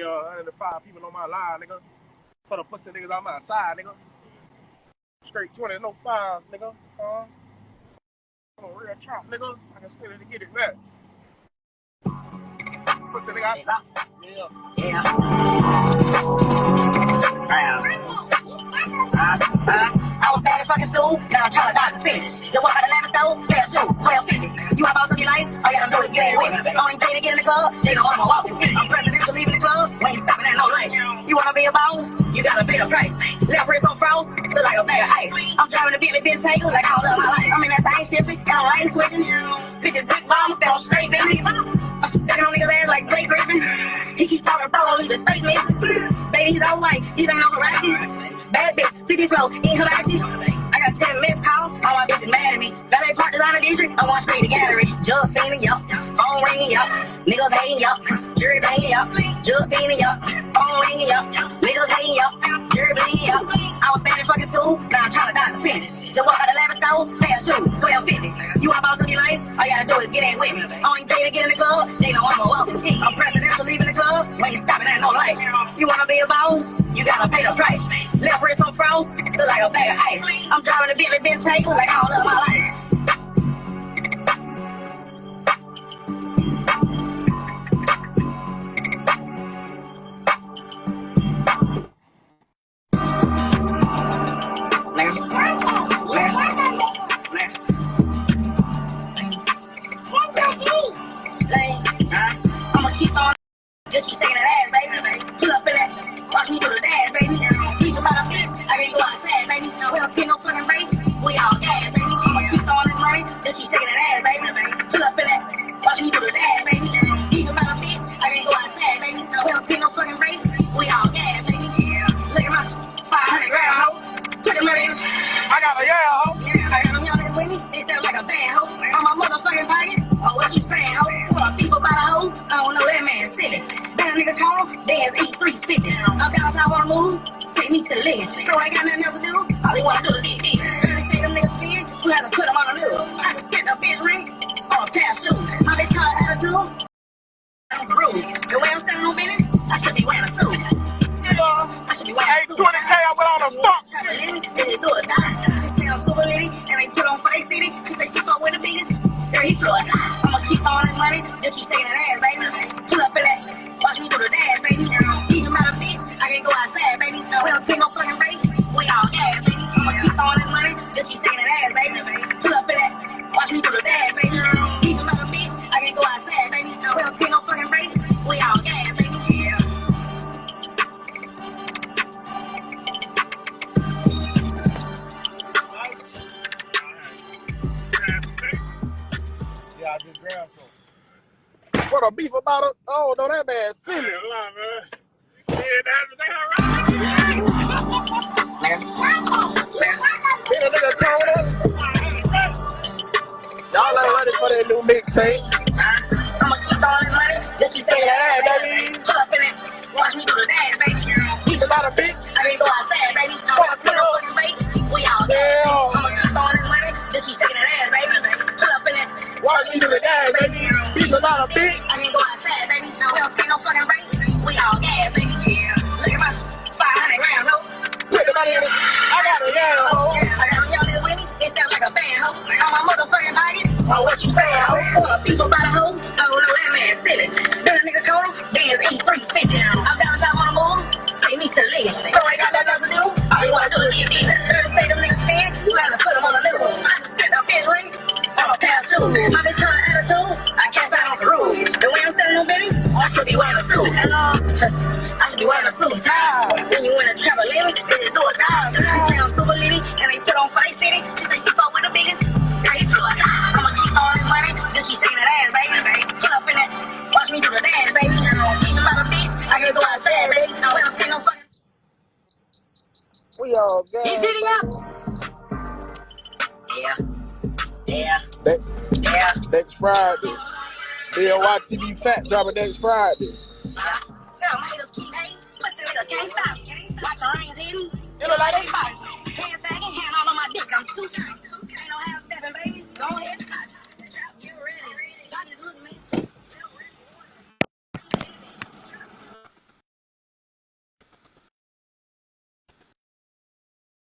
105 people on my line, nigga. So the pussy niggas on my side, nigga. Straight 20, no fives, nigga. I'm a real trap, nigga. I can spin it to get it back. Pussy nigga, yeah. I was bad in fucking school, now I'm trying to dodge the finish. Just walk out the lavender stove, pair of shoes, 1250. You want boss of your life, all you gotta do is get in with me. Only pay to get in the club, they know I'm a walking ticket. I'm presidential leaving the club, we ain't stopping at no lights. You wanna be a boss, you gotta pay the price. Left wrist on frost, look like a bag of ice. I'm driving a Bentley Bentayga like I don't love my life. I'm in that thing shifting, and I'm lane switching. Bitches big bombs, down straight, baby. Taking on niggas' ass like Blake Griffin. He keep talking bro, leave his face missing. Baby, he's all white, he's ain't no Iraqi. Bad bitch, 50 flow, in her back. I got 10 missed calls, all my bitches mad at me. Valet park designer district, I want straight to gallery. Just fiending, yup, phone ringing, yup. Niggas hating, yup, jury banging, yup. Just fiending, yup, phone ringing, yup. Niggas hating, yup, jury banging, yup. I was bad in fucking school, now I'm trying to dodge the finish. Just walk out the lavender stove, pair of shoes, 1250. You want boss of your life, all you gotta do is get in with me. Only pay to get in the club, they know I'm a walking ticket. I'm presidential leaving the club, we ain't stopping at no light. You wanna be a boss, you gotta pay the price. Left wrist on frost, look like a bag of ice. I'm driving a Bentley Bentayga like I don't love my life. I'ma keep on, just keep shaking that ass, baby. Pull up in that, watch me do the dance, baby. Leave him out of bitch, I can't go outside, baby. We don't take no fucking breaks, we all gas, baby. I'ma keep throwing this money, just keep shaking that ass, baby. Pull up in that, watch me do the dance, baby. Leave him out of bitch, I can't go outside, baby. We don't take no fucking breaks, we all gas, baby. Look at my 500 grand, ho. Put the money in. I got a hoe. I got them young niggas with me, they sound like a bad hoe. On my motherfucking pocket, oh, what you saying, ho? Put a beef about a hoe, I don't know that man silly. That nigga call, dance 8350. I'm down south on the move, take me to live. So I ain't got nothing else to do, all he wanna do is get big. Heard they say them niggas spin, we have to put them on the news. I just get a bitch ring, or a pair of shoes. My bitch call her attitude, I'm rude. The way I'm standing on business, I should be wearing a suit. I should be wearing a suit. 20K, I went on a fuck. She do a dime. She say I'm super litty, and they put on for they city. She say she fuck with the biggest. There he floors. I'ma keep throwing this money, just keep shaking that ass, baby. Pull up in that, watch me do the dance, baby. Leave him out of bitch, I can't go outside, baby. We don't take no fucking breaks, we all gas, baby. I'ma keep throwing this money, just keep shaking that ass, baby. Pull up in that, watch me do the dance, baby. Leave him out of bitch, I can't go outside, baby. We don't take no fucking breaks, we all gas, baby. I just grabbed some. What a beef about it? Oh, no, that man silly. Man. You said that everything Hit a nigga corner. Y'all ain't ready for that new mixtape. I'ma keep throwing this money, just keep shaking that ass, baby. Pull up in it, watch me do the dance, baby. Beef about a bitch. I can't go outside, baby. No fucking breaks, we all gas. I'ma keep throwing this money, just keep shaking that ass, baby. Pull up in it. Watch me do the dance, baby. Beef about a bitch. I can't go outside, baby. No, we don't take no fucking breaks. We all gas, baby. Look at my 500 grams, ho. Put the money in it. I got a hoe. I got them young niggas with me. It sound like a band, ho. On my motherfucking pocket. Oh, what you saying, ho? Want a beef about a hoe? I don't know that man silly. Then a nigga call him, dance 8350. I'm down south on the move. Take me to live. So I ain't got nothing else to do. All you wanna do is get big. Heard they say them niggas spin. You gotta put them on the news. I just get a bitch ring. On a pair of shoes. My bitch call her attitude. I cast out on the rules. The way I'm standing on business, I should be wearing a suit. I should be wearing a suit and tie. When you in a travel lady, they just do a dive. She say I'm super litty, and they put on for they city. She say she fuck with the biggest. There he floors. I'ma keep throwing this money, just keep shaking that ass, baby. Pull up in that, watch me do the dance, baby. Keep him out of bitch, I can't go outside, baby. No, we don't take no fucking. We all gas. He's hitting up. Yeah. Next Friday. BLYTV Fat dropping next Friday. Tell him